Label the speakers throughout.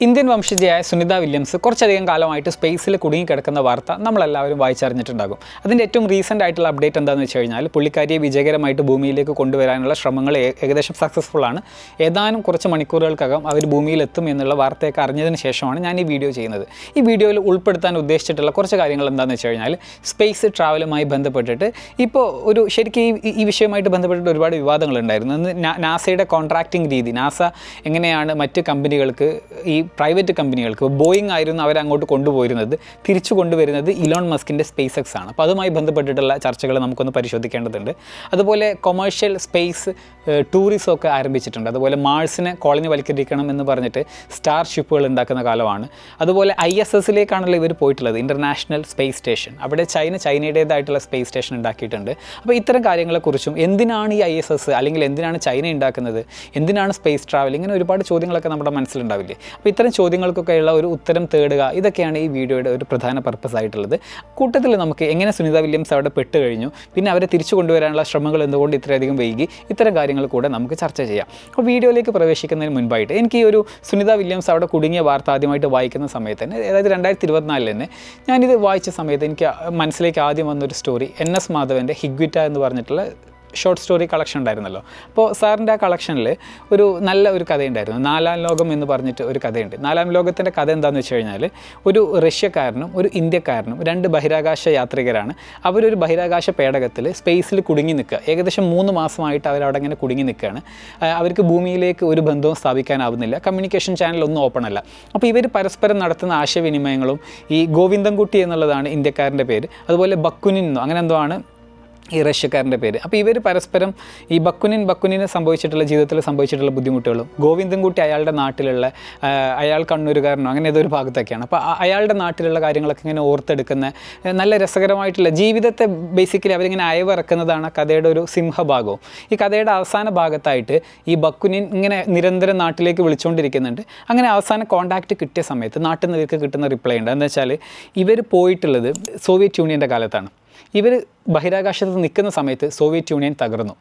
Speaker 1: Indian വംശജയായ Sunitha Williams കുറച്ചധികം കാലമായിട്ട് സ്പേസിൽ കുടുങ്ങിക്കിടക്കുന്ന വാർത്ത നമ്മളെല്ലാവരും വായിച്ചറിഞ്ഞിട്ടുണ്ടാകും. അതിൻ്റെ ഏറ്റവും റീസെൻ്റ് ആയിട്ടുള്ള അപ്ഡേറ്റ് എന്താണെന്ന് വെച്ച് കഴിഞ്ഞാൽ പുള്ളിക്കാരിയെ വിജയകരമായിട്ട് ഭൂമിയിലേക്ക് കൊണ്ടുവരാനുള്ള ശ്രമങ്ങൾ ഏകദേശം സക്സസ്ഫുൾ ആണ്. ഏതാനും കുറച്ച് മണിക്കൂറുകൾക്കകം അവർ ഭൂമിയിലെത്തും എന്നുള്ള വാർത്തയൊക്കെ അറിഞ്ഞതിന് ശേഷമാണ് ഞാൻ ഈ വീഡിയോ ചെയ്യുന്നത്. ഈ വീഡിയോയിൽ ഉൾപ്പെടുത്താൻ ഉദ്ദേശിച്ചിട്ടുള്ള കുറച്ച് കാര്യങ്ങൾ എന്താണെന്ന് വെച്ച് കഴിഞ്ഞാൽ സ്പേസ് ട്രാവലുമായി ബന്ധപ്പെട്ടിട്ട് ഇപ്പോൾ ശരിക്കും ഈ വിഷയമായിട്ട് ബന്ധപ്പെട്ടിട്ട് ഒരുപാട് വിവാദങ്ങളുണ്ടായിരുന്നു. നാസയുടെ കോൺട്രാക്റ്റിംഗ് രീതി, നാസ എങ്ങനെയാണ് മറ്റ് കമ്പനികൾക്ക്, ഈ പ്രൈവറ്റ് കമ്പനികൾക്ക്, ബോയിങ് ആയിരുന്നു അവരങ്ങോട്ട് കൊണ്ടുപോയിരുന്നത്, തിരിച്ചു കൊണ്ടുവരുന്നത് ഇലോൺ മസ്കിൻ്റെ സ്പേസ് എക്സ് ആണ്. അപ്പോൾ അതുമായി ബന്ധപ്പെട്ടിട്ടുള്ള ചർച്ചകൾ നമുക്കൊന്ന് പരിശോധിക്കേണ്ടതുണ്ട്. അതുപോലെ കൊമേഴ്ഷ്യൽ സ്പേസ് ടൂറിസം ഒക്കെ ആരംഭിച്ചിട്ടുണ്ട്. അതുപോലെ മാഴ്സിനെ കോളനിവൽക്കരിക്കണം എന്ന് പറഞ്ഞിട്ട് സ്റ്റാർ ഷിപ്പുകൾ ഉണ്ടാക്കുന്ന കാലമാണ്. അതുപോലെ ISSലേക്കാണല്ലോ ഇവർ പോയിട്ടുള്ളത്, ഇൻ്റർനാഷണൽ സ്പേസ് സ്റ്റേഷൻ. അവിടെ ചൈനയുടേതായിട്ടുള്ള സ്പേസ് സ്റ്റേഷൻ ഉണ്ടാക്കിയിട്ടുണ്ട്. അപ്പോൾ ഇത്തരം കാര്യങ്ങളെക്കുറിച്ചും എന്തിനാണ് ഈ ISS അല്ലെങ്കിൽ എന്തിനാണ് ചൈന ഉണ്ടാക്കുന്നത്, എന്തിനാണ് സ്പേസ് ട്രാവൽ, ഇങ്ങനെ ഒരുപാട് ചോദ്യങ്ങളൊക്കെ നമ്മുടെ മനസ്സിലുണ്ടാവില്ലേ. അപ്പോൾ ഇത്തരം ചോദ്യങ്ങൾക്കൊക്കെയുള്ള ഒരു ഉത്തരം തേടുക, ഇതൊക്കെയാണ് ഈ വീഡിയോയുടെ ഒരു പ്രധാന പർപ്പസ് ആയിട്ടുള്ളത്. കൂട്ടത്തിൽ നമുക്ക് എങ്ങനെ സുനിത വില്യംസ് അവിടെ പെട്ട് കഴിഞ്ഞു, പിന്നെ അവരെ തിരിച്ചു കൊണ്ടുവരാനുള്ള ശ്രമങ്ങൾ എന്തുകൊണ്ട് ഇത്രയധികം വൈകി, ഇത്തരം കാര്യങ്ങൾ കൂടെ നമുക്ക് ചർച്ച ചെയ്യാം. അപ്പോൾ വീഡിയോയിലേക്ക് പ്രവേശിക്കുന്നതിന് മുൻപായിട്ട് എനിക്ക് ഈ ഒരു സുനിത വില്യംസ് അവിടെ കുടുങ്ങിയ വാർത്ത ആദ്യമായിട്ട് വായിക്കുന്ന സമയത്ത് തന്നെ, അതായത് 2024 തന്നെ ഞാനിത് വായിച്ച സമയത്ത് എനിക്ക് മനസ്സിലേക്ക് ആദ്യം വന്നൊരു സ്റ്റോറി NS മാധവൻ്റെ ഹിഗ്വിറ്റ എന്ന് പറഞ്ഞിട്ടുള്ള ഷോർട്ട് സ്റ്റോറി കളക്ഷൻ ഉണ്ടായിരുന്നല്ലോ. അപ്പോൾ സാറിൻ്റെ ആ കളക്ഷനിൽ നല്ല ഒരു കഥയുണ്ടായിരുന്നു, നാലാം ലോകം എന്ന് പറഞ്ഞിട്ട് ഒരു കഥയുണ്ട്. നാലാം ലോകത്തിൻ്റെ കഥ എന്താണെന്ന് വെച്ച് കഴിഞ്ഞാൽ, ഒരു റഷ്യക്കാരനും ഒരു ഇന്ത്യക്കാരനും 2 ബഹിരാകാശ യാത്രികരാണ്. അവരൊരു ബഹിരാകാശ പേടകത്തിൽ സ്പേസിൽ കുടുങ്ങി നിൽക്കുക. ഏകദേശം 3 മാസമായിട്ട് അവരവിടെ ഇങ്ങനെ കുടുങ്ങി നിൽക്കുകയാണ്. അവർക്ക് ഭൂമിയിലേക്ക് ഒരു ബന്ധവും സ്ഥാപിക്കാനാവുന്നില്ല, കമ്മ്യൂണിക്കേഷൻ ചാനൽ ഒന്നും ഓപ്പൺ അല്ല. അപ്പോൾ ഇവർ പരസ്പരം നടത്തുന്ന ആശയവിനിമയങ്ങളും, ഈ ഗോവിന്ദൻകുട്ടി എന്നുള്ളതാണ് ഇന്ത്യക്കാരൻ്റെ പേര്, അതുപോലെ ബക്കുനിന്നോ അങ്ങനെ എന്തോ ആണ് ഈ റഷ്യക്കാരൻ്റെ പേര്. അപ്പോൾ ഇവർ പരസ്പരം ഈ ബക്കുനിന് ജീവിതത്തിൽ സംഭവിച്ചിട്ടുള്ള ബുദ്ധിമുട്ടുകളും, ഗോവിന്ദൻകുട്ടി അയാളുടെ നാട്ടിലുള്ള, അയാൾ കണ്ണൂരുകാരനോ അങ്ങനെ ഏതൊരു ഭാഗത്തൊക്കെയാണ്. അപ്പോൾ അയാളുടെ നാട്ടിലുള്ള കാര്യങ്ങളൊക്കെ ഇങ്ങനെ ഓർത്തെടുക്കുന്ന നല്ല രസകരമായിട്ടുള്ള ജീവിതത്തെ ബേസിക്കലി അവരിങ്ങനെ അയവിറക്കുന്നതാണ് കഥയുടെ ഒരു സിംഹഭാഗവും. ഈ കഥയുടെ അവസാന ഭാഗത്തായിട്ട് ഈ ബക്കുനിൻ ഇങ്ങനെ നിരന്തരം നാട്ടിലേക്ക് വിളിച്ചുകൊണ്ടിരിക്കുന്നുണ്ട്. അങ്ങനെ അവസാന കോൺടാക്റ്റ് കിട്ടിയ സമയത്ത് നാട്ടിൽ നിന്ന് ഇവർക്ക് കിട്ടുന്ന റിപ്ലൈ ഉണ്ട്. എന്താ വെച്ചാൽ ഇവർ പോയിട്ടുള്ളത് സോവിയറ്റ് യൂണിയൻ്റെ കാലത്താണ്. ഇവർ ബഹിരാകാശത്ത് നിൽക്കുന്ന സമയത്ത് സോവിയറ്റ് യൂണിയൻ തകർന്നു.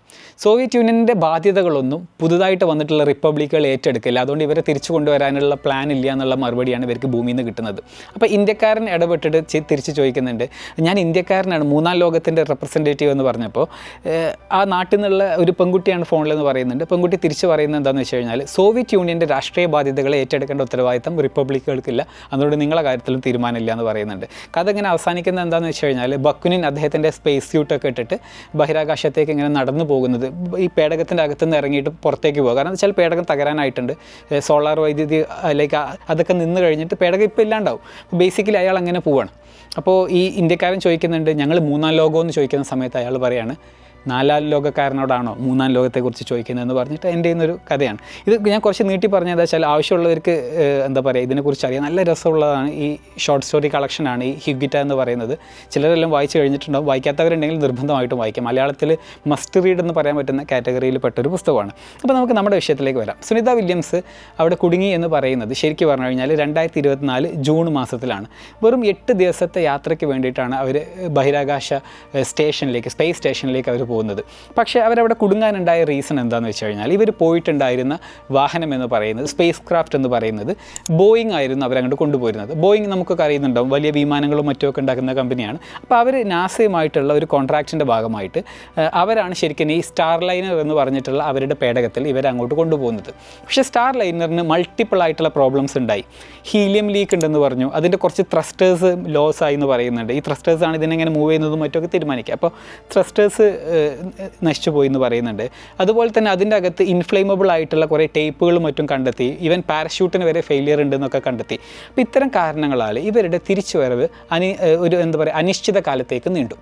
Speaker 1: സോവിയറ്റ് യൂണിയൻ്റെ ബാധ്യതകളൊന്നും പുതുതായിട്ട് വന്നിട്ടുള്ള റിപ്പബ്ലിക്കുകൾ ഏറ്റെടുക്കില്ല, അതുകൊണ്ട് ഇവരെ തിരിച്ചു കൊണ്ടുവരാനുള്ള പ്ലാൻ ഇല്ല എന്നുള്ള മറുപടിയാണ് ഇവർക്ക് ഭൂമിയിൽ നിന്ന് കിട്ടുന്നത്. അപ്പോൾ ഇന്ത്യക്കാരൻ ഇടപെട്ടിട്ട് തിരിച്ച് ചോദിക്കുന്നുണ്ട്, ഞാൻ ഇന്ത്യക്കാരനാണ്, 3-ാം ലോകത്തിൻ്റെ റെപ്രസെൻറ്റേറ്റീവ് എന്ന് പറഞ്ഞപ്പോൾ ആ നാട്ടിൽ നിന്നുള്ള ഒരു പെൺകുട്ടിയാണ് ഫോണിലെന്ന് പറയുന്നുണ്ട്. പെൺകുട്ടി തിരിച്ച് പറയുന്നത് എന്താണെന്ന് വെച്ച് കഴിഞ്ഞാൽ, സോവിയറ്റ് യൂണിയൻ്റെ രാഷ്ട്രീയ ബാധ്യതകളെ ഏറ്റെടുക്കേണ്ട ഉത്തരവാദിത്തം റിപ്പബ്ലിക്കുകൾക്കില്ല, അതുകൊണ്ട് നിങ്ങളുടെ കാര്യത്തിലും തീരുമാനമില്ല എന്ന് പറയുന്നുണ്ട്. കഥ ഇങ്ങനെ അവസാനിക്കുന്നത് എന്താണെന്ന് വെച്ച് കഴിഞ്ഞാൽ, ബക്കുനിൻ അദ്ദേഹത്തിൻ്റെ സ്പേസ് സ്യൂട്ടൊക്കെ ഇട്ടിട്ട് ബഹിരാകാശത്തേക്ക് ഇങ്ങനെ നടന്നു പോകുന്നത്, ഈ പേടകത്തിൻ്റെ അകത്തുനിന്ന് ഇറങ്ങിയിട്ട് പുറത്തേക്ക് പോകുക. കാരണം വെച്ചാൽ പേടകം തകരാനായിട്ടുണ്ട്, സോളാർ വൈദ്യുതി ലൈക്ക് അതൊക്കെ നിന്ന് കഴിഞ്ഞിട്ട് പേടകം ഇപ്പോൾ ഇല്ലാണ്ടാവും. ബേസിക്കലി അയാൾ അങ്ങനെ പോവാണ്. അപ്പോൾ ഈ ഇന്ത്യക്കാരൻ ചോദിക്കുന്നുണ്ട്, ഞങ്ങൾ 3-ാം ലോകമെന്ന് ചോദിക്കുന്ന സമയത്ത് അയാൾ പറയാണ്, 4-ാം ലോകക്കാരനോടാണോ 3-ാം ലോകത്തെക്കുറിച്ച് ചോദിക്കുന്നതെന്ന് പറഞ്ഞിട്ട് എൻ്റെ ഇന്നൊരു കഥയാണ്. ഇത് ഞാൻ കുറച്ച് നീട്ടി പറഞ്ഞതെന്ന് വെച്ചാൽ ആവശ്യമുള്ളവർക്ക് എന്താ പറയുക ഇതിനെക്കുറിച്ച് അറിയാം. നല്ല രസമുള്ളതാണ് ഈ ഷോർട്ട് സ്റ്റോറി കളക്ഷനാണ് ഈ ഹിഗ്വിറ്റ എന്ന് പറയുന്നത്. ചിലരെല്ലാം വായിച്ച് കഴിഞ്ഞിട്ടുണ്ടാവും, വായിക്കാത്തവരുണ്ടെങ്കിൽ നിർബന്ധമായിട്ടും വായിക്കാം. മലയാളത്തിൽ മസ്റ്റ് റീഡ് എന്ന് പറയാൻ പറ്റുന്ന കാറ്റഗറിയിൽ പെട്ടൊരു പുസ്തകമാണ്. അപ്പോൾ നമുക്ക് നമ്മുടെ വിഷയത്തിലേക്ക് വരാം. സുനിത വില്യംസ് അവിടെ കുടുങ്ങി എന്ന് പറയുന്നത് ശരിക്കും പറഞ്ഞു കഴിഞ്ഞാൽ 2024 ജൂൺ മാസത്തിലാണ്. വെറും 8 ദിവസത്തെ യാത്രയ്ക്ക് വേണ്ടിയിട്ടാണ് അവർ ബഹിരാകാശ സ്റ്റേഷനിലേക്ക്, സ്പേസ് സ്റ്റേഷനിലേക്ക് അവർ പോകുന്നത്. പക്ഷേ അവരവിടെ കുടുങ്ങാനുണ്ടായ റീസൺ എന്താണെന്ന് വെച്ച് കഴിഞ്ഞാൽ, ഇവർ പോയിട്ടുണ്ടായിരുന്ന വാഹനം എന്ന് പറയുന്നത്, സ്പേസ് ക്രാഫ്റ്റ് എന്ന് പറയുന്നത് ബോയിങ് ആയിരുന്നു അവരങ്ങോട്ട് കൊണ്ടുപോയിരുന്നത്. ബോയിങ് നമുക്കൊക്കെ അറിയുന്നുണ്ടാവും, വലിയ വിമാനങ്ങളും മറ്റുമൊക്കെ ഉണ്ടാക്കുന്ന കമ്പനിയാണ്. അപ്പോൾ അവർ നാസയുമായിട്ടുള്ള ഒരു കോൺട്രാക്റ്റിൻ്റെ ഭാഗമായിട്ട് അവരാണ് ശരിക്കും ഈ സ്റ്റാർ ലൈനർ എന്ന് പറഞ്ഞിട്ടുള്ള അവരുടെ പേടകത്തിൽ ഇവരങ്ങോട്ട് കൊണ്ടുപോകുന്നത്. പക്ഷേ സ്റ്റാർ ലൈനറിന് മൾട്ടിപ്പിൾ ആയിട്ടുള്ള പ്രോബ്ലംസ് ഉണ്ടായി. ഹീലിയം ലീക്ക് ഉണ്ടെന്ന് പറഞ്ഞു, അതിൻ്റെ കുറച്ച് ത്രസ്റ്റേഴ്സ് ലോസ് ആയി എന്ന് പറയുന്നുണ്ട്. ഈ ത്രസ്റ്റേഴ്സാണ് ഇതിനെങ്ങനെ മൂവ് ചെയ്യുന്നതും മറ്റൊക്കെ തീരുമാനിക്കുക. അപ്പോൾ ത്രസ്റ്റേഴ്സ് നശിച്ചു പോയി എന്ന് പറയുന്നുണ്ട്. അതുപോലെ തന്നെ അതിൻ്റെ അകത്ത് ഇൻഫ്ലേമബിൾ ആയിട്ടുള്ള കുറേ ടേപ്പുകളും മറ്റും കണ്ടെത്തി. ഈവൻ പാരഷൂട്ടിന് വരെ ഫെയിലിയർ ഉണ്ടെന്നൊക്കെ കണ്ടെത്തി. അപ്പോൾ ഇത്തരം കാരണങ്ങളാൽ ഇവരുടെ തിരിച്ചുവരവ് അനിശ്ചിത കാലത്തേക്ക് നീണ്ടു.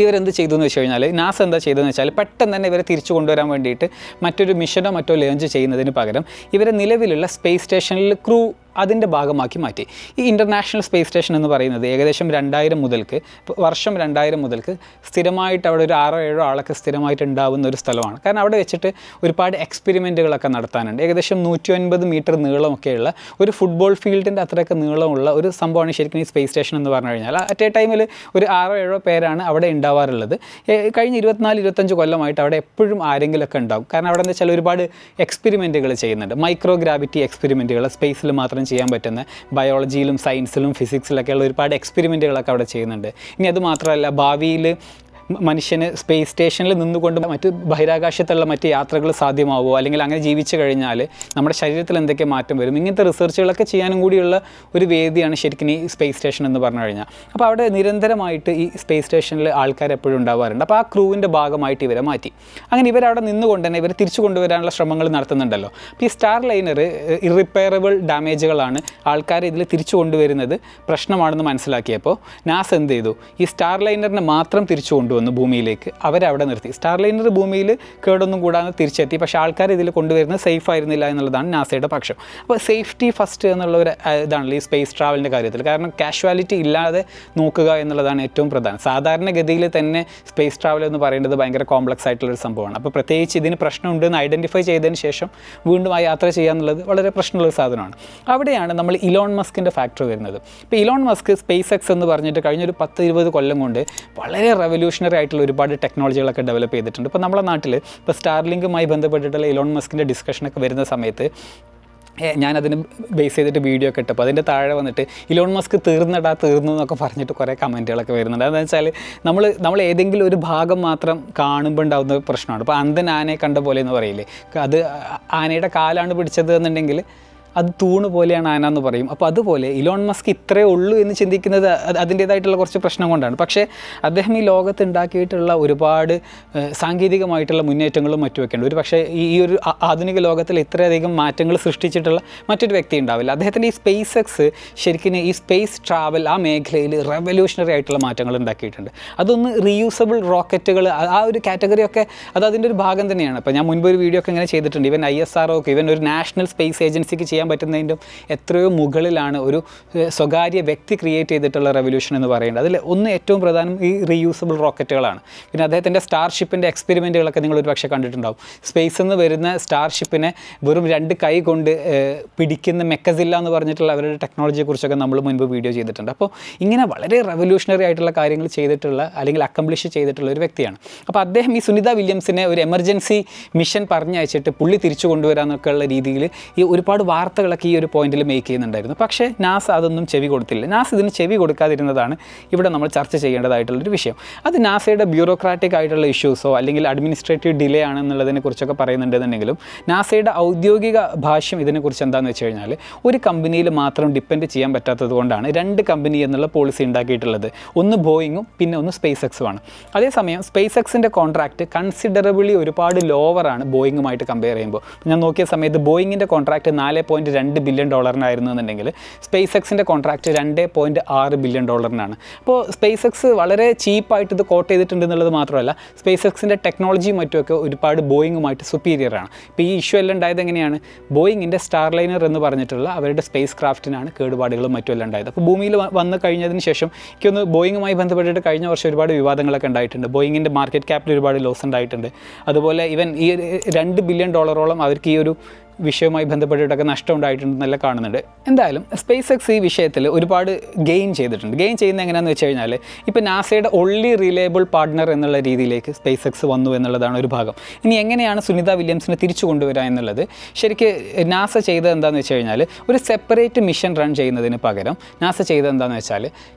Speaker 1: ഇവരെന്ത് ചെയ്തു എന്ന് വെച്ച് കഴിഞ്ഞാൽ, നാസ എന്താ ചെയ്തതെന്ന് വെച്ചാൽ, പെട്ടെന്ന് തന്നെ ഇവരെ തിരിച്ചു കൊണ്ടുവരാൻ വേണ്ടിയിട്ട് മറ്റൊരു മിഷനോ മറ്റോ ലോഞ്ച് ചെയ്യുന്നതിന് പകരം ഇവരെ നിലവിലുള്ള സ്പേസ് സ്റ്റേഷനിൽ ക്രൂ അതിൻ്റെ ഭാഗമാക്കി മാറ്റി. ഈ ഇൻ്റർനാഷണൽ സ്പേസ് സ്റ്റേഷൻ എന്ന് പറയുന്നത് ഏകദേശം 2000 മുതൽക്ക് സ്ഥിരമായിട്ട് അവിടെ ഒരു 6-7 ആളൊക്കെ സ്ഥിരമായിട്ട് ഉണ്ടാവുന്ന ഒരു സ്ഥലമാണ്. കാരണം അവിടെ വെച്ചിട്ട് ഒരുപാട് എക്സ്പെരിമെൻറ്റുകളൊക്കെ നടത്താനുണ്ട്. ഏകദേശം 150 മീറ്റർ നീളമൊക്കെയുള്ള ഒരു ഫുട്ബോൾ ഫീൽഡിൻ്റെ അത്രയൊക്കെ നീളമുള്ള ഒരു സംഭവമാണ് ശരിക്കും ഈ സ്പേസ് സ്റ്റേഷൻ എന്ന് പറഞ്ഞു കഴിഞ്ഞാൽ. അറ്റ് എ ടൈമിൽ ഒരു 6-7 പേരാണ് അവിടെ ഉണ്ടാവാറുള്ളത്. കഴിഞ്ഞ 24-25 കൊല്ലമായിട്ട് അവിടെ എപ്പോഴും ആരെങ്കിലുമൊക്കെ ഉണ്ടാവും. കാരണം അവിടെ എന്താ വെച്ചാൽ ഒരുപാട് എക്സ്പെരിമെൻറ്റുകൾ ചെയ്യുന്നുണ്ട്. മൈക്രോ ഗ്രാവിറ്റി എക്സ്പെരിമെൻറ്റുകൾ സ്പേസിൽ മാത്രം ചെയ്യാൻ പറ്റുന്ന ബയോളജിയിലും സയൻസിലും ഫിസിക്സിലൊക്കെയുള്ള ഒരുപാട് എക്സ്പെരിമെൻറ്റുകളൊക്കെ അവിടെ ചെയ്യുന്നുണ്ട്. ഇനി അത് മാത്രമല്ല, ഭാവിയിൽ മനുഷ്യന് സ്പേസ് സ്റ്റേഷനിൽ നിന്നുകൊണ്ട് മറ്റ് ബഹിരാകാശത്തുള്ള മറ്റ് യാത്രകൾ സാധ്യമാവുമോ, അല്ലെങ്കിൽ അങ്ങനെ ജീവിച്ചു കഴിഞ്ഞാൽ നമ്മുടെ ശരീരത്തിൽ എന്തൊക്കെ മാറ്റം വരും, ഇങ്ങനത്തെ റിസർച്ചുകളൊക്കെ ചെയ്യാനും കൂടിയുള്ള ഒരു വേദിയാണ് ശരിക്കും ഈ സ്പേസ് സ്റ്റേഷൻ എന്ന് പറഞ്ഞു കഴിഞ്ഞാൽ. അപ്പോൾ അവിടെ നിരന്തരമായിട്ട് ഈ സ്പേസ് സ്റ്റേഷനിൽ ആൾക്കാർ എപ്പോഴും ഉണ്ടാവാറുണ്ട്. അപ്പോൾ ആ ക്രൂവിൻ്റെ ഭാഗമായിട്ട് ഇവരെ മാറ്റി. അങ്ങനെ ഇവരവിടെ നിന്നുകൊണ്ട് തന്നെ ഇവർ തിരിച്ചു കൊണ്ടുവരാനുള്ള ശ്രമങ്ങൾ നടത്തുന്നുണ്ടല്ലോ. അപ്പോൾ ഈ സ്റ്റാർ ലൈനർ ഇറിപ്പയറബിൾ ഡാമേജുകളാണ് ആൾക്കാരെ ഇതിൽ തിരിച്ചു കൊണ്ടുവരുന്നത് പ്രശ്നമാണെന്ന് മനസ്സിലാക്കിയപ്പോൾ നാസ എന്ത് ചെയ്തു, ഈ സ്റ്റാർ ലൈനറിനെ മാത്രം തിരിച്ചു കൊണ്ടുവന്നു ഭൂമിയിലേക്ക്. അവരവിടെ നിർത്തി. സ്റ്റാർ ലൈനർ ഭൂമിയിൽ കേടൊന്നും കൂടാതെ തിരിച്ചെത്തി. പക്ഷേ ആൾക്കാർ ഇതിൽ കൊണ്ടുവരുന്നത് സേഫ് ആയിരുന്നില്ല എന്നുള്ളതാണ് നാസയുടെ പക്ഷം. അപ്പോൾ സേഫ്റ്റി ഫസ്റ്റ് എന്നുള്ള ഒരു ഇതാണല്ലോ ഈ സ്പേസ് ട്രാവലിൻ്റെ കാര്യത്തിൽ. കാരണം കാഷ്വാലിറ്റി ഇല്ലാതെ നോക്കുക എന്നുള്ളതാണ് ഏറ്റവും പ്രധാനം. സാധാരണഗതിയിൽ തന്നെ സ്പേസ് ട്രാവൽ എന്ന് പറയുന്നത് ഭയങ്കര കോംപ്ലക്സ് ആയിട്ടുള്ളൊരു സംഭവമാണ്. അപ്പോൾ പ്രത്യേകിച്ച് ഇതിന് പ്രശ്നമുണ്ടെന്ന് ഐഡൻറ്റിഫൈ ചെയ്തതിന് ശേഷം വീണ്ടും ആ യാത്ര ചെയ്യുക എന്നുള്ളത് വളരെ പ്രശ്നമുള്ളൊരു സാധനമാണ്. അവിടെയാണ് നമ്മൾ ഇലോൺ മസ്കിൻ്റെ ഫാക്ടർ വരുന്നത്. ഇപ്പോൾ ഇലോൺ മസ്ക് സ്പേസ് എക്സ് എന്ന് പറഞ്ഞിട്ട് കഴിഞ്ഞൊരു 10-20 കൊല്ലം കൊണ്ട് വളരെ റെവല്യൂഷണറി ആയിട്ടുള്ള ഒരുപാട് ടെക്നോളജികളൊക്കെ ഡെവലപ്പ് ചെയ്തിട്ടുണ്ട്. ഇപ്പോൾ നമ്മുടെ നാട്ടിൽ ഇപ്പോൾ സ്റ്റാർലിങ്കുമായി ബന്ധപ്പെട്ടിട്ടുള്ള ഇലോൺ മസ്കിൻ്റെ ഡിസ്കഷനൊക്കെ വരുന്ന സമയത്ത് ഞാനതിന് ബേസ് ചെയ്തിട്ട് വീഡിയോ ഒക്കെ ഇട്ടപ്പോൾ അതിൻ്റെ താഴെ വന്നിട്ട് ഇലോൺ മസ്ക് തീർന്നു എന്നൊക്കെ പറഞ്ഞിട്ട് കുറേ കമൻറ്റുകളൊക്കെ വരുന്നുണ്ട്. അതെന്ന് വെച്ചാൽ നമ്മൾ ഏതെങ്കിലും ഒരു ഭാഗം മാത്രം കാണുമ്പോൾ ഉണ്ടാകുന്ന പ്രശ്നമാണ്. ഇപ്പോൾ അന്ധൻ ആനയെ കണ്ട പോലെ എന്ന് പറയില്ലേ, അത് ആനയുടെ കാലാണ് പിടിച്ചത് എന്നുണ്ടെങ്കിൽ അത് തൂണ് പോലെയാണ് ആന എന്ന് പറയും. അപ്പോൾ അതുപോലെ ഇലോൺ മസ്ക് ഇത്രയേ ഉള്ളൂ എന്ന് ചിന്തിക്കുന്നത് അതിൻ്റേതായിട്ടുള്ള കുറച്ച് പ്രശ്നം കൊണ്ടാണ്. പക്ഷേ അദ്ദേഹം ഈ ലോകത്ത് ഉണ്ടാക്കിയിട്ടുള്ള ഒരുപാട് സാങ്കേതികമായിട്ടുള്ള മുന്നേറ്റങ്ങളും മറ്റുമൊക്കെ ഉണ്ട്. ഒരു പക്ഷേ ഈ ഒരു ആധുനിക ലോകത്തിൽ ഇത്രയധികം മാറ്റങ്ങൾ സൃഷ്ടിച്ചിട്ടുള്ള മറ്റൊരു വ്യക്തി ഉണ്ടാവില്ല. അദ്ദേഹത്തിൻ്റെ ഈ സ്പേസ് എക്സ് ശരിക്കും ഈ സ്പേസ് ട്രാവൽ ആ മേഖലയിൽ റെവല്യൂഷണറി ആയിട്ടുള്ള മാറ്റങ്ങൾ ഉണ്ടാക്കിയിട്ടുണ്ട്. അതൊന്ന് റീയൂസബിൾ റോക്കറ്റുകൾ, ആ ഒരു കാറ്റഗറിയൊക്കെ അത് അതിൻ്റെ ഒരു ഭാഗം തന്നെയാണ്. അപ്പോൾ ഞാൻ മുൻപ് ഒരു വീഡിയോ ഒക്കെ ഇങ്ങനെ ചെയ്തിട്ടുണ്ട്. ഇവൻ ISRO ഒക്കെ ഇവൻ ഒരു നാഷണൽ സ്പേസ് ഏജൻസിക്ക് ചെയ്യാൻ പറ്റുന്നതിൻ്റെ എത്രയോ മുകളിലാണ് ഒരു സ്വകാര്യ വ്യക്തി ക്രിയേറ്റ് ചെയ്തിട്ടുള്ള റെവല്യൂഷൻ എന്ന് പറയുന്നത്. അതിൽ ഒന്ന് ഏറ്റവും പ്രധാനം ഈ റീയൂസബിൾ റോക്കറ്റുകളാണ്. പിന്നെ അദ്ദേഹത്തിൻ്റെ സ്റ്റാർഷിപ്പിൻ്റെ എക്സ്പെരിമെൻറ്റുകളൊക്കെ നിങ്ങൾ ഒരു പക്ഷേ കണ്ടിട്ടുണ്ടാവും. സ്പേസിൽ നിന്ന് വരുന്ന സ്റ്റാർഷിപ്പിനെ വെറും 2 കൈ കൊണ്ട് പിടിക്കുന്ന മെക്കസില്ല എന്ന് പറഞ്ഞിട്ടുള്ള അവരുടെ ടെക്നോളജിയെക്കുറിച്ചൊക്കെ നമ്മൾ മുൻപ് വീഡിയോ ചെയ്തിട്ടുണ്ട്. അപ്പോൾ ഇങ്ങനെ വളരെ റെവല്യൂഷണറി ആയിട്ടുള്ള കാര്യങ്ങൾ ചെയ്തിട്ടുള്ള അല്ലെങ്കിൽ അക്കംപ്ലിഷ് ചെയ്തിട്ടുള്ള ഒരു വ്യക്തിയാണ്. അപ്പോൾ അദ്ദേഹം ഈ സുനിത വില്യംസിനെ ഒരു എമർജൻസി മിഷൻ പറഞ്ഞയച്ചിട്ട് പുള്ളി തിരിച്ചു കൊണ്ടുവരാമെന്നൊക്കെ ഉള്ള രീതിയിൽ ഈ ഒരുപാട് വാർത്തകളൊക്കെ ഈ ഒരു പോയിന്റിൽ മേക്ക് ചെയ്യുന്നുണ്ടായിരുന്നു. പക്ഷേ നാസ അതൊന്നും ചെവി കൊടുത്തില്ല. നാസ ഇതിന് ചെവി കൊടുക്കാതിരുന്നതാണ് ഇവിടെ നമ്മൾ ചർച്ച ചെയ്യേണ്ടതായിട്ടുള്ളൊരു വിഷയം. അത് നാസയുടെ ബ്യൂറോക്രാറ്റിക് ആയിട്ടുള്ള ഇഷ്യൂസോ അല്ലെങ്കിൽ അഡ്മിനിസ്ട്രേറ്റീവ് ഡിലേ ആണെന്നുള്ളതിനെ കുറിച്ചൊക്കെ പറയുന്നുണ്ടെന്നുണ്ടെങ്കിലും നാസയുടെ ഔദ്യോഗിക ഭാഷ്യം ഇതിനെക്കുറിച്ച് എന്താണെന്ന് വെച്ച് കഴിഞ്ഞാൽ ഒരു കമ്പനിയിൽ മാത്രം ഡിപ്പെൻഡ് ചെയ്യാൻ പറ്റാത്തത് കൊണ്ടാണ് 2 കമ്പനി എന്നുള്ള പോളിസി ഉണ്ടാക്കിയിട്ടുള്ളത്. ഒന്ന് ബോയിങ്ങും പിന്നെ ഒന്ന് സ്പേസ് എക്സുമാണ്. അതേസമയം സ്പേസ് എക്സിൻ്റെ കോൺട്രാക്റ്റ് കൺസിഡറബിളി ഒരുപാട് ലോവറാണ് ബോയിങ്ങുമായിട്ട് കമ്പയർ ചെയ്യുമ്പോൾ. ഞാൻ നോക്കിയ സമയത്ത് ബോയിങ്ങിൻ്റെ കോൺട്രാക്റ്റ് $4.2 ബില്യൺ എന്നുണ്ടെങ്കിൽ സ്പേസ് എക്സിൻ്റെ കോൺട്രാക്റ്റ് $2.6 ബില്യൺ. അപ്പോൾ സ്പേസ് എക്സ് വളരെ ചീപ്പായിട്ട് ഇത് കോട്ട് ചെയ്തിട്ടുണ്ട് എന്നുള്ളത് മാത്രമല്ല, സ്പേസ് എക്സിൻ്റെ ടെക്നോളജിയും മറ്റുമൊക്കെ ഒരുപാട് ബോയിങ്ങുമായിട്ട് സുപ്പീരിയറാണ്. ഇപ്പോൾ ഈ ഇഷ്യൂ എല്ലാം ഉണ്ടായത് എങ്ങനെയാണ്, ബോയിങ്ങിൻ്റെ സ്റ്റാർ ലൈനർ എന്ന് പറഞ്ഞിട്ടുള്ള അവരുടെ സ്പേസ് ക്രാഫ്റ്റിനാണ് കേടുപാടുകളും മറ്റുമെല്ലാം ഉണ്ടായത്. അപ്പോൾ ഭൂമിയിൽ വന്ന് കഴിഞ്ഞതിന് ശേഷം എനിക്കൊന്ന് ബോയിങ്ങുമായി ബന്ധപ്പെട്ടിട്ട് കഴിഞ്ഞ വർഷം ഒരുപാട് വിവാദങ്ങളൊക്കെ ഉണ്ടായിട്ടുണ്ട്. ബോയിങ്ങിൻ്റെ മാർക്കറ്റ് ക്യാപ്പിൽ ഒരുപാട് ലോസ് ഉണ്ടായിട്ടുണ്ട്. അതുപോലെ ഈവൻ ഈ $2 ബില്യൺ അവർക്ക് ഈ ഒരു വിഷയവുമായി ബന്ധപ്പെട്ടിട്ടൊക്കെ നഷ്ടം ഉണ്ടായിട്ടുണ്ടെന്നല്ല കാണുന്നുണ്ട്. എന്തായാലും സ്പേസ് എക്സ് ഈ വിഷയത്തിൽ ഒരുപാട് ഗെയിൻ ചെയ്തിട്ടുണ്ട്. ഗെയിൻ ചെയ്യുന്നത് എങ്ങനെയാണെന്ന് വെച്ച് കഴിഞ്ഞാൽ ഇപ്പോൾ നാസയുടെ ഓൺലി റിലയബിൾ പാർട്ട്ണർ എന്നുള്ള രീതിയിലേക്ക് സ്പേസ് എക്സ് വന്നു എന്നുള്ളതാണ് ഒരു ഭാഗം. ഇനി എങ്ങനെയാണ് സുനിത വില്യംസിനെ തിരിച്ചു കൊണ്ടുവരിക എന്നുള്ളത് ശരിക്ക് നാസ ചെയ്തത് എന്താണെന്ന് വെച്ച് കഴിഞ്ഞാൽ ഒരു സെപ്പറേറ്റ് മിഷൻ റൺ ചെയ്യുന്നതിന് പകരം നാസ ചെയ്തത് എന്താണെന്ന് വെച്ചാൽ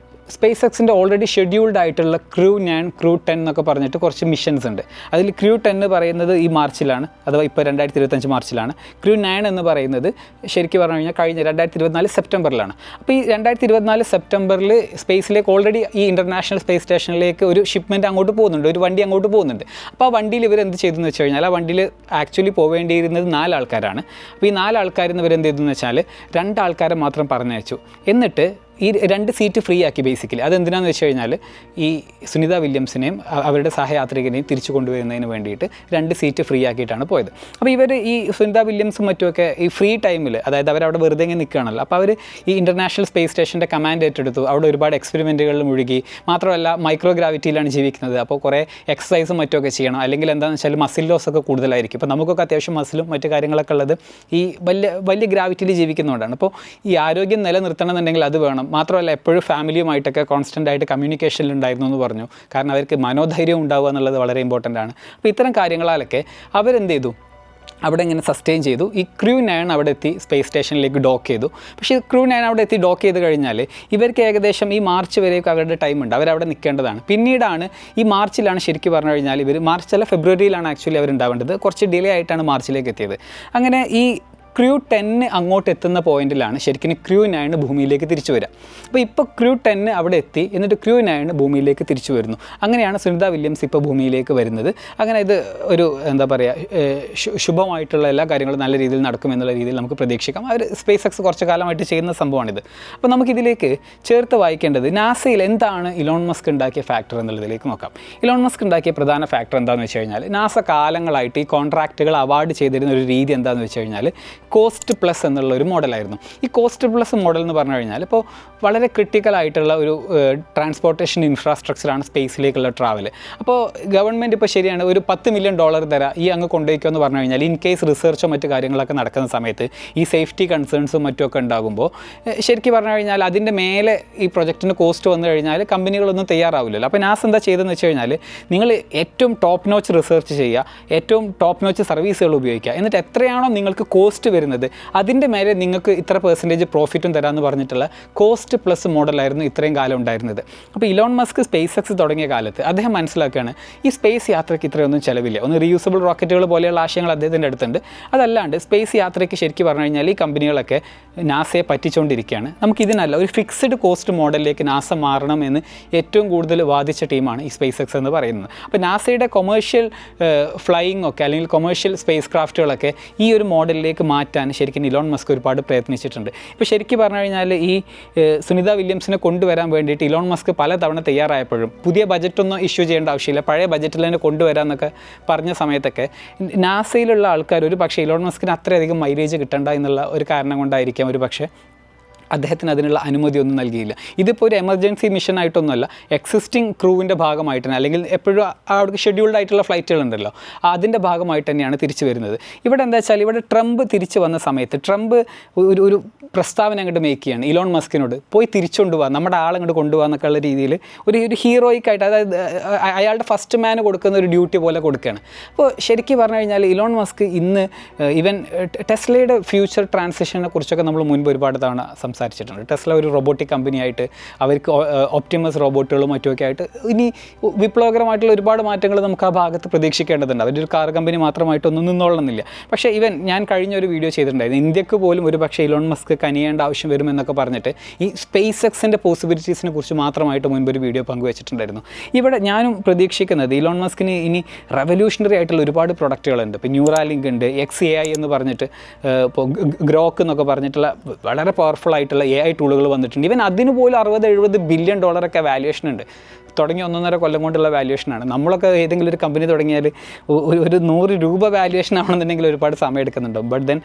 Speaker 1: സ്പേസ് എക്സിൻ്റെ ഓൾറെഡി ഷെഡ്യൂൾഡ് ആയിട്ടുള്ള ക്രൂ 9, ക്രൂ 10 എന്നൊക്കെ പറഞ്ഞിട്ട് കുറച്ച് മിഷൻസ് ഉണ്ട്. അതിൽ ക്രൂ 10 പറയുന്നത് ഈ മാർച്ചിലാണ്, അഥവാ ഇപ്പോൾ 2025 മാർച്ചിലാണ്. ക്രൂ 9 എന്ന് പറയുന്നത് ശരിക്കും പറഞ്ഞു കഴിഞ്ഞാൽ കഴിഞ്ഞ 2024 സെപ്റ്റംബറിലാണ്. അപ്പോൾ ഈ 2024 സെപ്റ്റംബറിൽ സ്പേസിലേക്ക് ഓൾറെഡി ഈ ഇൻ്റർനാഷണൽ സ്പേസ് സ്റ്റേഷനിലേക്ക് ഒരു ഷിപ്മെൻറ്റ് അങ്ങോട്ട് പോകുന്നുണ്ട്, ഒരു വണ്ടി അങ്ങോട്ട് പോകുന്നുണ്ട്. അപ്പോൾ ആ വണ്ടിയിൽ ഇവർ എന്ത് ചെയ്തെന്ന് വെച്ച് കഴിഞ്ഞാൽ ആ വണ്ടിയിൽ ആക്ച്വലി പോവേണ്ടിയിരുന്നത് 4 ആൾക്കാരാണ്. അപ്പോൾ ഈ 4 ആൾക്കാരിൽ നിന്ന് ഇവരെന്ത് ചെയ്തെന്ന് വെച്ചാൽ 2 ആൾക്കാരെ മാത്രം പറഞ്ഞയച്ചു. എന്നിട്ട് ഈ 2 സീറ്റ് ഫ്രീ ആക്കി ബേസിക്കലി. അതെന്തിനാന്ന് വെച്ച് കഴിഞ്ഞാൽ ഈ സുനിത വില്യംസിനെയും അവരുടെ സഹയാത്രികനെയും തിരിച്ചു കൊണ്ടുവരുന്നതിന് വേണ്ടിയിട്ട് 2 സീറ്റ് ഫ്രീ ആക്കിയിട്ടാണ് പോയത്. അപ്പോൾ ഇവർ ഈ സുനിത വില്യംസും മറ്റുമൊക്കെ ഈ ഫ്രീ ടൈമിൽ, അതായത് അവരവിടെ വെറുതെ ഇങ്ങനെ നിൽക്കുകയാണല്ലോ, അപ്പോൾ അവർ ഈ ഇൻ്റർനാഷണൽ സ്പേസ് സ്റ്റേഷൻ്റെ കമാൻഡ് ഏറ്റെടുത്തു. അവിടെ ഒരുപാട് എക്സ്പെരിമെൻറ്റുകളിൽ മുഴുകി. മാത്രമല്ല മൈക്രോഗ്രാവിറ്റിയിലാണ് ജീവിക്കുന്നത്. അപ്പോൾ കുറേ എക്സസൈസും മറ്റുമൊക്കെ ചെയ്യണം. അല്ലെങ്കിൽ എന്താണെന്ന് വെച്ചാൽ മസിൽ ലോസ് ഒക്കെ കൂടുതലായിരിക്കും. ഇപ്പോൾ നമുക്കൊക്കെ അത്യാവശ്യം മസിലും മറ്റു കാര്യങ്ങളൊക്കെ ഉള്ളത് ഈ വലിയ ഗ്രാവിറ്റിയിൽ ജീവിക്കുന്നതുകൊണ്ടാണ്. അപ്പോൾ ഈ ആരോഗ്യം നിലനിർത്തണമെന്നുണ്ടെങ്കിൽ അത് വേണം. മാത്രമല്ല എപ്പോഴും ഫാമിലിയുമായിട്ടൊക്കെ കോൺസ്റ്റൻ്റ് ആയിട്ട് കമ്മ്യൂണിക്കേഷനിലുണ്ടായിരുന്നു എന്ന് പറഞ്ഞു. കാരണം അവർക്ക് മനോധൈര്യം ഉണ്ടാവുക എന്നുള്ളത് വളരെ ഇമ്പോർട്ടൻ്റ് ആണ്. അപ്പോൾ ഇത്തരം കാര്യങ്ങളാലൊക്കെ അവരെന്ത് ചെയ്തു, അവിടെ ഇങ്ങനെ സസ്റ്റെയിൻ ചെയ്തു. ഈ ക്രൂ 9 അവിടെ എത്തി സ്പേസ് സ്റ്റേഷനിലേക്ക് ഡോക്ക് ചെയ്തു. പക്ഷേ ക്രൂ 9 അവിടെ എത്തി ഡോക്ക് ചെയ്ത് കഴിഞ്ഞാൽ ഇവർക്ക് ഏകദേശം ഈ മാർച്ച് വരെയൊക്കെ അവരുടെ ടൈമുണ്ട്, അവരവിടെ നിൽക്കേണ്ടതാണ്. പിന്നീടാണ് ഈ മാർച്ചിലാണ് ശരിക്കും പറഞ്ഞു കഴിഞ്ഞാൽ മാർച്ചല്ല ഫെബ്രുവരിയിലാണ് ആക്ച്വലി അവരുണ്ടാവേണ്ടത്. കുറച്ച് ഡിലേ ആയിട്ടാണ് മാർച്ചിലേക്ക് എത്തിയത്. അങ്ങനെ ഈ ക്രൂ 10 അങ്ങോട്ട് എത്തുന്ന പോയിന്റിലാണ് ശരിക്കും ക്രൂ 9 ഭൂമിയിലേക്ക് തിരിച്ചു വരിക. അപ്പോൾ ഇപ്പോൾ ക്രൂ 10 അവിടെ എത്തി, എന്നിട്ട് ക്രൂ 9 ഭൂമിയിലേക്ക് തിരിച്ചു വരുന്നു. അങ്ങനെയാണ് സുനിത വില്യംസ് ഇപ്പോൾ ഭൂമിയിലേക്ക് വരുന്നത്. അങ്ങനെ ഇത് ഒരു എന്താ പറയുക ശുഭമായിട്ടുള്ള എല്ലാ കാര്യങ്ങളും നല്ല രീതിയിൽ നടക്കുമെന്നുള്ള രീതിയിൽ നമുക്ക് പ്രതീക്ഷിക്കാം. അവർ സ്പേസ് എക്സ് കുറച്ച് കാലമായിട്ട് ചെയ്യുന്ന സംഭവമാണിത്. അപ്പോൾ നമുക്കിതിലേക്ക് ചേർത്ത് വായിക്കേണ്ടത് നാസയിൽ എന്താണ് ഇലോൺ മസ്ക് ഉണ്ടാക്കിയ ഫാക്ടർ എന്നുള്ളതിലേക്ക് നോക്കാം. ഇലോൺ മസ്ക് ഉണ്ടാക്കിയ പ്രധാന ഫാക്ടർ എന്താണെന്ന് വെച്ച് കഴിഞ്ഞാൽ നാസ കാലങ്ങളായിട്ട് ഈ കോൺട്രാക്റ്റുകൾ അവാർഡ് ചെയ്തിരുന്ന ഒരു രീതി എന്താണെന്ന് വെച്ച് കഴിഞ്ഞാൽ കോസ്റ്റ് പ്ലസ് എന്നുള്ള ഒരു മോഡലായിരുന്നു. ഈ കോസ്റ്റ് പ്ലസ് മോഡൽ എന്ന് പറഞ്ഞു കഴിഞ്ഞാൽ ഇപ്പോൾ വളരെ ക്രിട്ടിക്കലായിട്ടുള്ള ഒരു ട്രാൻസ്പോർട്ടേഷൻ ഇൻഫ്രാസ്ട്രക്ചറാണ് സ്പേസിലേക്കുള്ള ട്രാവൽ. അപ്പോൾ ഗവൺമെൻറ് ഇപ്പോൾ ശരിയാണ് ഒരു $10 മില്യൺ തരാം, ഈ അങ്ങ് കൊണ്ടുപോയിക്കോ എന്ന് പറഞ്ഞു കഴിഞ്ഞാൽ ഇൻ കേസ് റിസർച്ചോ മറ്റു കാര്യങ്ങളൊക്കെ നടക്കുന്ന സമയത്ത് ഈ സേഫ്റ്റി കൺസേൺസും മറ്റുമൊക്കെ ഉണ്ടാകുമ്പോൾ ശരിക്കും പറഞ്ഞു കഴിഞ്ഞാൽ അതിൻ്റെ മേലെ ഈ പ്രൊജക്റ്റിന് കോസ്റ്റ് വന്നു കഴിഞ്ഞാൽ കമ്പനികളൊന്നും തയ്യാറാവില്ലല്ലോ. അപ്പോൾ നാസ എന്താ ചെയ്തതെന്ന് വെച്ച് കഴിഞ്ഞാൽ നിങ്ങൾ ഏറ്റവും ടോപ്പ് നോച്ച് റിസർച്ച് ചെയ്യുക, ഏറ്റവും ടോപ്പ് നോച്ച് സർവീസുകൾ ഉപയോഗിക്കുക, എന്നിട്ട് എത്രയാണോ നിങ്ങൾക്ക് കോസ്റ്റ് വരുന്നത് അതിൻ്റെ മേലെ നിങ്ങൾക്ക് ഇത്ര % പ്രോഫിറ്റും തരാമെന്ന് പറഞ്ഞിട്ടുള്ള കോസ്റ്റ് പ്ലസ് മോഡലായിരുന്നു ഇത്രയും കാലം ഉണ്ടായിരുന്നത്. അപ്പോൾ ഇലോൺ മസ്ക് സ്പേസ് എക്സ് തുടങ്ങിയ കാലത്ത് അദ്ദേഹം മനസ്സിലാക്കുകയാണ് ഈ സ്പേസ് യാത്രയ്ക്ക് ഇത്രയൊന്നും ചിലവില്ല. ഒന്ന് റീയൂസബിൾ റോക്കറ്റുകൾ പോലെയുള്ള ആശയങ്ങൾ അദ്ദേഹത്തിൻ്റെ അടുത്തുണ്ട്. അതല്ലാണ്ട് സ്പേസ് യാത്രയ്ക്ക് ശരിക്കും പറഞ്ഞു കഴിഞ്ഞാൽ ഈ കമ്പനികളൊക്കെ നാസയെ പറ്റിച്ചുകൊണ്ടിരിക്കുകയാണ്. നമുക്കിതിനല്ല ഒരു ഫിക്സ്ഡ് കോസ്റ്റ് മോഡലിലേക്ക് നാസ മാറണമെന്ന് ഏറ്റവും കൂടുതൽ വാദിച്ച ടീമാണ് ഈ സ്പേസ് എക്സ് എന്ന് പറയുന്നത്. അപ്പോൾ നാസയുടെ കൊമേഴ്ഷ്യൽ ഫ്ലൈയിങ് ഒക്കെ അല്ലെങ്കിൽ കൊമേഴ്ഷ്യൽ സ്പേസ് ക്രാഫ്റ്റുകളൊക്കെ ഈ ഒരു മോഡലിലേക്ക് മാറ്റാൻ ശരിക്കും ഇലോൺ മസ്ക് ഒരുപാട് പ്രയത്നിച്ചിട്ടുണ്ട്. ഇപ്പോൾ ശരിക്കും പറഞ്ഞു കഴിഞ്ഞാൽ ഈ സുനിത വില്യംസിനെ കൊണ്ടുവരാൻ വേണ്ടിയിട്ട് ഇലോൺ മസ്ക് പലതവണ തയ്യാറായപ്പോഴും പുതിയ ബജറ്റൊന്നും ഇഷ്യൂ ചെയ്യേണ്ട ആവശ്യമില്ല, പഴയ ബജറ്റിൽ തന്നെ കൊണ്ടുവരാമെന്നൊക്കെ പറഞ്ഞ സമയത്തൊക്കെ നാസയിലുള്ള ആൾക്കാർ ഒരു പക്ഷേ ഇലോൺ മസ്കിന് അത്രയധികം മൈലേജ് കിട്ടണ്ട എന്നുള്ള ഒരു കാരണം കൊണ്ടായിരിക്കാം ഒരു പക്ഷേ അദ്ദേഹത്തിന് അതിനുള്ള അനുമതിയൊന്നും നൽകിയില്ല. ഇതിപ്പോൾ ഒരു എമർജൻസി മിഷൻ ആയിട്ടൊന്നുമല്ല, എക്സിസ്റ്റിംഗ് ക്രൂവിൻ്റെ ഭാഗമായിട്ട് തന്നെ, അല്ലെങ്കിൽ എപ്പോഴും അവർക്ക് ഷെഡ്യൂൾഡ് ആയിട്ടുള്ള ഫ്ലൈറ്റുകളുണ്ടല്ലോ അതിൻ്റെ ഭാഗമായിട്ട് തന്നെയാണ് തിരിച്ചു വരുന്നത്. ഇവിടെ എന്താ വെച്ചാൽ ഇവിടെ ട്രംപ് തിരിച്ചു വന്ന സമയത്ത് ട്രംപ് ഒരു പ്രസ്താവന അങ്ങോട്ട് മേക്ക് ചെയ്യാണ് ഇലോൺ മസ്കിനോട്, പോയി തിരിച്ചുകൊണ്ടുപോകാം, നമ്മുടെ ആളങ്ങോട്ട് കൊണ്ടുപോകാം എന്നൊക്കെയുള്ള രീതിയിൽ ഒരു ഹീറോയിക്കായിട്ട്, അതായത് അയാളുടെ ഫസ്റ്റ് മാന് കൊടുക്കുന്ന ഒരു ഡ്യൂട്ടി പോലെ കൊടുക്കുകയാണ്. അപ്പോൾ ശരിക്കും പറഞ്ഞു കഴിഞ്ഞാൽ ഇലോൺ മസ്ക് ഇന്ന് ഈവൻ ടെസ്ലയുടെ ഫ്യൂച്ചർ ട്രാൻസിഷനെ കുറിച്ചൊക്കെ നമ്മൾ മുൻപ് ഒരുപാട് തവണ സംസാരിച്ചിട്ടുണ്ട്. ടെസ്ല ഒരു റോബോട്ടിക് കമ്പനിയായിട്ട് അവർക്ക് ഒപ്റ്റിമസ് റോബോട്ടുകളും മറ്റുമൊക്കെ ആയിട്ട് ഇനി വിപ്ലവകരമായിട്ടുള്ള ഒരുപാട് മാറ്റങ്ങൾ നമുക്ക് ആ ഭാഗത്ത് പ്രതീക്ഷിക്കേണ്ടതുണ്ട്. അവരൊരു കാർ കമ്പനി മാത്രമായിട്ടൊന്നും നിന്നോളണമെന്നില്ല. പക്ഷേ ഞാൻ കഴിഞ്ഞൊരു വീഡിയോ ചെയ്തിട്ടുണ്ടായിരുന്നു, ഇന്ത്യക്ക് പോലും ഒരു പക്ഷേ ഇലോൺ മസ്ക് കനിയേണ്ട ആവശ്യം വരുമെന്നൊക്കെ പറഞ്ഞിട്ട് ഈ സ്പേസ് എക്സിൻ്റെ പോസിബിലിറ്റീസിനെ കുറിച്ച് മാത്രമായിട്ട് മുൻപൊരു വീഡിയോ പങ്കുവച്ചിട്ടുണ്ടായിരുന്നു. ഇവിടെ ഞാനും പ്രതീക്ഷിക്കുന്നത് ഇലോൺ മസ്കിന് ഇനി റെവല്യൂഷണറി ആയിട്ടുള്ള ഒരുപാട് പ്രൊഡക്റ്റുകളുണ്ട്. ഇപ്പോൾ ന്യൂറാലിങ്ക് ഉണ്ട്, XAI എന്ന് പറഞ്ഞിട്ട്, ഇപ്പോൾ ഗ്രോക്ക് എന്നൊക്കെ പറഞ്ഞിട്ടുള്ള വളരെ പവർഫുൾ ആയിട്ടുള്ള AI ടൂളുകൾ വന്നിട്ടുണ്ട്. ഈവൻ അതിന് പോലും $60-70 ബില്യൺ വാല്യുവേഷൻ ഉണ്ട്. തുടങ്ങി 1.5 കൊല്ലം കൊണ്ടുള്ള വാല്യുവേഷനാണ്. നമ്മളൊക്കെ ഏതെങ്കിലും ഒരു കമ്പനി തുടങ്ങിയാൽ ഒരു $100 വാല്യുവേഷൻ ആണെന്നുണ്ടെങ്കിൽ ഒരുപാട് സമയം എടുക്കുന്നുണ്ടാവും. ബട്ട് ദെൻ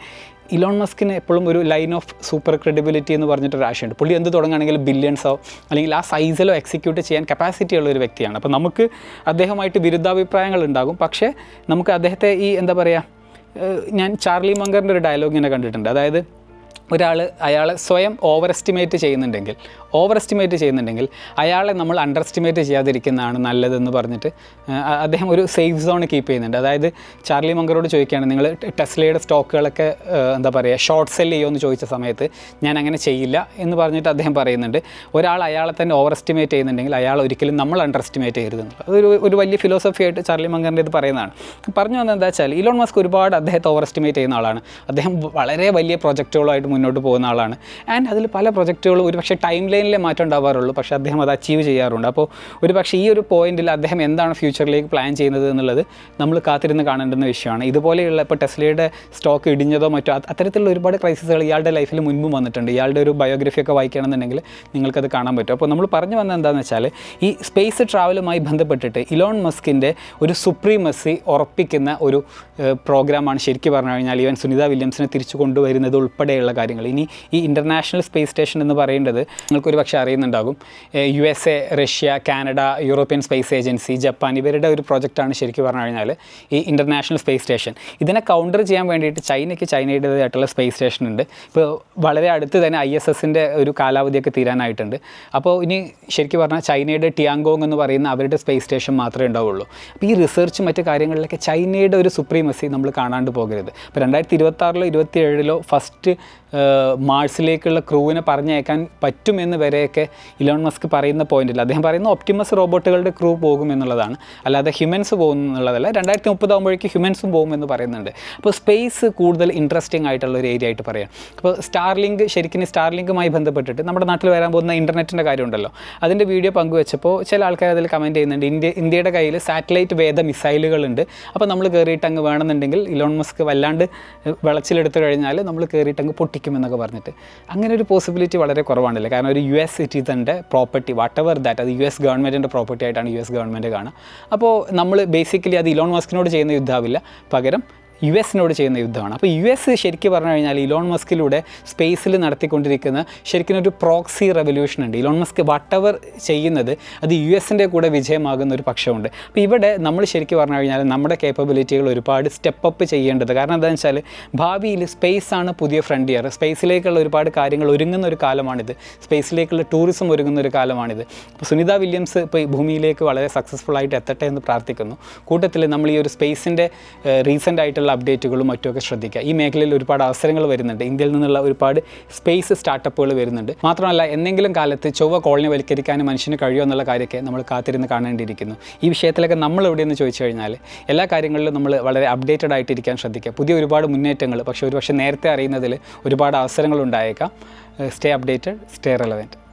Speaker 1: ഇലോൺ മസ്കിന് എപ്പോഴും ഒരു ലൈൻ ഓഫ് സൂപ്പർ ക്രെഡിബിലിറ്റി എന്ന് പറഞ്ഞിട്ടൊരു ആശയമുണ്ട്. പുള്ളി എന്ത് തുടങ്ങുകയാണെങ്കിൽ ബില്യൺസോ അല്ലെങ്കിൽ ആ സൈസിലോ എക്സിക്യൂട്ട് ചെയ്യാൻ കപ്പാസിറ്റി ഉള്ള ഒരു വ്യക്തിയാണ്. അപ്പോൾ നമുക്ക് അദ്ദേഹമായിട്ട് വിരുദ്ധാഭിപ്രായങ്ങൾ ഉണ്ടാകും. പക്ഷേ നമുക്ക് അദ്ദേഹത്തെ ഈ എന്താ പറയുക, ഞാൻ ചാർലി മങ്കറിൻ്റെ ഒരു ഡയലോഗ് ഇങ്ങനെ കണ്ടിട്ടുണ്ട്. അതായത് അയാളെ സ്വയം ഓവർ എസ്റ്റിമേറ്റ് ചെയ്യുന്നുണ്ടെങ്കിൽ അയാളെ നമ്മൾ അണ്ടർ എസ്റ്റിമേറ്റ് ചെയ്യാതിരിക്കുന്നതാണ് നല്ലതെന്ന് പറഞ്ഞിട്ട് അദ്ദേഹം ഒരു സേഫ് സോൺ കീപ്പ് ചെയ്യുന്നുണ്ട്. അതായത് ചാർലി മങ്കറോട് ചോദിക്കുകയാണ്, നിങ്ങൾ ടെസ്ലയുടെ സ്റ്റോക്കുകളൊക്കെ എന്താ പറയുക ഷോർട്ട് സെൽ ചെയ്യുമോ എന്ന് ചോദിച്ച സമയത്ത് ഞാൻ അങ്ങനെ ചെയ്യില്ല എന്ന് പറഞ്ഞിട്ട് അദ്ദേഹം പറയുന്നുണ്ട്. ഒരാൾ അയാളെ തന്നെ ഓവർ എസ്റ്റിമേറ്റ് ചെയ്യുന്നുണ്ടെങ്കിൽ അയാൾ ഒരിക്കലും നമ്മൾ അണ്ടർ എസ്റ്റിമേറ്റ് ചെയ്യരുതെന്നുള്ളത് ഒരു വലിയ ഫിലോസഫി ആയിട്ട് ചാർലി മങ്കറിൻ്റെ ഇത് പറയുന്നതാണ്. പറഞ്ഞു വന്നത് എന്താ വെച്ചാൽ ഇലോൺ മസ്ക് ഒരുപാട് അദ്ദേഹത്തെ ഓവർ എസ്റ്റിമേറ്റ് ചെയ്യുന്ന ആളാണ്. അദ്ദേഹം വളരെ വലിയ പ്രൊജക്റ്റുകളുമായിട്ട് മുന്നോട്ട് പോകുന്ന ആളാണ്. ആൻഡ് അതിൽ പല പ്രൊജക്റ്റുകളും ഒരു പക്ഷേ ടൈം ലൈനിലെ മാറ്റം ഉണ്ടാവാറുള്ളൂ, പക്ഷേ അദ്ദേഹം അത് അച്ചീവ് ചെയ്യാറുണ്ട്. അപ്പോൾ ഒരു പക്ഷേ ഈ ഒരു പോയിന്റിൽ അദ്ദേഹം എന്താണ് ഫ്യൂച്ചറിലേക്ക് പ്ലാൻ ചെയ്യുന്നത് എന്നുള്ളത് നമ്മൾ കാത്തിരുന്ന് കാണേണ്ടുന്ന വിഷയമാണ്. ഇതുപോലെയുള്ള ഇപ്പോൾ ടെസ്ലയുടെ സ്റ്റോക്ക് ഇടിഞ്ഞതോ മറ്റോ അത്തരത്തിലുള്ള ഒരുപാട് ക്രൈസിസുകൾ ഇയാളുടെ ലൈഫിൽ മുൻപും വന്നിട്ടുണ്ട്. ഇയാളുടെ ഒരു ബയോഗ്രഫിയൊക്കെ വായിക്കുകയാണെന്നുണ്ടെങ്കിൽ നിങ്ങൾക്കത് കാണാൻ പറ്റും. അപ്പോൾ നമ്മൾ പറഞ്ഞു വന്നത് എന്താണെന്ന് വെച്ചാൽ ഈ സ്പേസ് ട്രാവലുമായി ബന്ധപ്പെട്ടിട്ട് ഇലോൺ മസ്കിൻ്റെ ഒരു സുപ്രീമസി ഉറപ്പിക്കുന്ന ഒരു പ്രോഗ്രാമാണ് ശരിക്കും പറഞ്ഞു കഴിഞ്ഞാൽ ഈവൻ സുനിത വില്യംസിനെ തിരിച്ചു കൊണ്ടുവരുന്നത് ഉൾപ്പെടെയുള്ള കാര്യങ്ങൾ. കാര്യങ്ങൾ. ഇനി ഈ ഇൻ്റർനാഷണൽ സ്പേസ് സ്റ്റേഷൻ എന്ന് പറയുന്നത് നിങ്ങൾക്കൊരു പക്ഷേ അറിയുന്നുണ്ടാകും. USA, Russia, Canada, European space agency, Japan ഇവരുടെ ഒരു പ്രോജക്റ്റാണ് ശരിക്കും പറഞ്ഞു കഴിഞ്ഞാൽ ഈ ഇൻ്റർനാഷണൽ സ്പേസ് സ്റ്റേഷൻ. ഇതിനെ കൗണ്ടർ ചെയ്യാൻ വേണ്ടിയിട്ട് ചൈനയുടേതായിട്ടുള്ള സ്പേസ് സ്റ്റേഷൻ ഉണ്ട്. ഇപ്പോൾ വളരെ അടുത്ത് തന്നെ ISSൻ്റെ ഒരു കാലാവധിയൊക്കെ തീരാനായിട്ടുണ്ട്. അപ്പോൾ ഇനി ശരിക്കും പറഞ്ഞാൽ ചൈനയുടെ ടിയാങ്കോങ് എന്ന് പറയുന്ന അവരുടെ സ്പേസ് സ്റ്റേഷൻ മാത്രമേ ഉണ്ടാവുള്ളൂ. അപ്പോൾ ഈ റിസർച്ച് മറ്റ് കാര്യങ്ങളിലൊക്കെ ചൈനയുടെ ഒരു സുപ്രീമസി നമ്മൾ കാണാണ്ട് പോകരുത്. ഇപ്പോൾ 2026-ലോ 2027-ലോ ഫസ്റ്റ് മാർസിലേക്കുള്ള ക്രൂവിനെ പറഞ്ഞയക്കാൻ പറ്റുമെന്ന് വരെയൊക്കെ ഇലോൺ മസ്ക് പറയുന്ന പോയിന്റില്ല. അദ്ദേഹം പറയുന്ന ഒപ്റ്റിമസ് റോബോട്ടുകളുടെ ക്രൂ പോകും എന്നുള്ളതാണ്, അല്ലാതെ ഹ്യൂമൻസ് പോകും എന്നുള്ളതല്ല. 2030 ആകുമ്പോഴേക്കും ഹ്യൂമൻസും പോകുമെന്ന് പറയുന്നുണ്ട്. അപ്പോൾ സ്പേസ് കൂടുതൽ ഇൻട്രസ്റ്റിംഗ് ആയിട്ടുള്ള ഒരു ഏരിയ ആയിട്ട് പറയാം. അപ്പോൾ സ്റ്റാർലിങ്കുമായി ബന്ധപ്പെട്ടിട്ട് നമ്മുടെ നാട്ടിൽ വരാൻ പോകുന്ന ഇൻ്റർനെറ്റിൻ്റെ കാര്യമുണ്ടല്ലോ, അതിൻ്റെ വീഡിയോ പങ്കുവെച്ചപ്പോൾ ചില ആൾക്കാർ അതിൽ കമൻറ്റ് ചെയ്യുന്നുണ്ട്, ഇന്ത്യയുടെ കയ്യിൽ സാറ്റലൈറ്റ് വേദ മിസൈലുകളുണ്ട്, അപ്പോൾ നമ്മൾ കയറിയിട്ട് അങ്ങ് വേണമെന്നുണ്ടെങ്കിൽ ഇലോൺ മസ്ക് വല്ലാണ്ട് വിളച്ചിലെടുത്ത് കഴിഞ്ഞാൽ നമ്മൾ കയറിയിട്ട് അങ്ങ് പൊട്ടിക്കുമെന്നൊക്കെ പറഞ്ഞിട്ട്. അങ്ങനെ ഒരു പോസിബിലിറ്റി വളരെ കുറവാണല്ലേ. കാരണം ഒരു US സിറ്റിസൻ്റെ പ്രോപ്പർട്ടി വാട്ടെവർ ദാറ്റ് അത് US ഗവൺമെൻറ്റിൻ്റെ പ്രോപ്പർട്ടി ആയിട്ടാണ് US ഗവൺമെൻറ് കാണുക. അപ്പോൾ നമ്മൾ ബേസിക്കലി അത് ഇലോൺ മസ്കിനോട് ചെയ്യുന്ന യുദ്ധമാവില്ല, പകരം US-നോട് ചെയ്യുന്ന യുദ്ധമാണ്. അപ്പോൾ US ശരിക്കും പറഞ്ഞു കഴിഞ്ഞാൽ ഇലോൺ മസ്കിലൂടെ സ്പേസിൽ നടത്തിക്കൊണ്ടിരിക്കുന്ന ശരിക്കും ഒരു പ്രോക്സി റെവല്യൂഷൻ ഉണ്ട്. ഇലോൺ മസ്ക് വാട്ടെവർ ചെയ്യുന്നത് അത് US-ൻ്റെ കൂടെ വിജയമാകുന്ന ഒരു പക്ഷമുണ്ട്. അപ്പോൾ ഇവിടെ നമ്മൾ ശരിക്കും പറഞ്ഞു കഴിഞ്ഞാൽ നമ്മുടെ കേപ്പബിലിറ്റികൾ ഒരുപാട് സ്റ്റെപ്പ് ചെയ്യേണ്ടത്. കാരണം എന്താണെന്ന് വെച്ചാൽ ഭാവിയിൽ സ്പേസാണ് പുതിയ ഫ്രണ്ടിയർ. സ്പേസിലേക്കുള്ള ഒരുപാട് കാര്യങ്ങൾ ഒരുങ്ങുന്ന ഒരു കാലമാണിത്. സ്പേസിലേക്കുള്ള ടൂറിസം ഒരുങ്ങുന്ന ഒരു കാലമാണിത്. അപ്പോൾ സുനിത വില്യംസ് ഇപ്പോൾ ഈ ഭൂമിയിലേക്ക് വളരെ സക്സസ്ഫുൾ ആയിട്ട് എത്തട്ടെ എന്ന് പ്രാർത്ഥിക്കുന്നു. കൂട്ടത്തിൽ നമ്മൾ ഈ ഒരു സ്പേസിൻ്റെ റീസെൻ്റ് ആയിട്ടുള്ള അപ്ഡേറ്റുകളും മറ്റുമൊക്കെ ശ്രദ്ധിക്കുക. ഈ മേഖലയിൽ ഒരുപാട് അവസരങ്ങൾ വരുന്നുണ്ട്. ഇന്ത്യയിൽ നിന്നുള്ള ഒരുപാട് സ്പേസ് സ്റ്റാർട്ടപ്പുകൾ വരുന്നുണ്ട്. മാത്രമല്ല എന്തെങ്കിലും കാലത്ത് ചൊവ്വ കോളനിവൽക്കരിക്കാൻ മനുഷ്യന് കഴിയുമോ എന്നുള്ള കാര്യമൊക്കെ നമ്മൾ കാത്തിരുന്ന് കാണേണ്ടിയിരിക്കുന്നു. ഈ വിഷയത്തിലൊക്കെ നമ്മൾ എവിടെയെന്ന് ചോദിച്ചു കഴിഞ്ഞാൽ എല്ലാ കാര്യങ്ങളിലും നമ്മൾ വളരെ അപ്ഡേറ്റഡ് ആയിട്ടിരിക്കാൻ ശ്രദ്ധിക്കുക. പുതിയ ഒരുപാട് മുന്നേറ്റങ്ങൾ, പക്ഷേ നേരത്തെ അറിയുന്നതിൽ ഒരുപാട് അവസരങ്ങൾ ഉണ്ടായേക്കാം. Stay updated, stay relevant.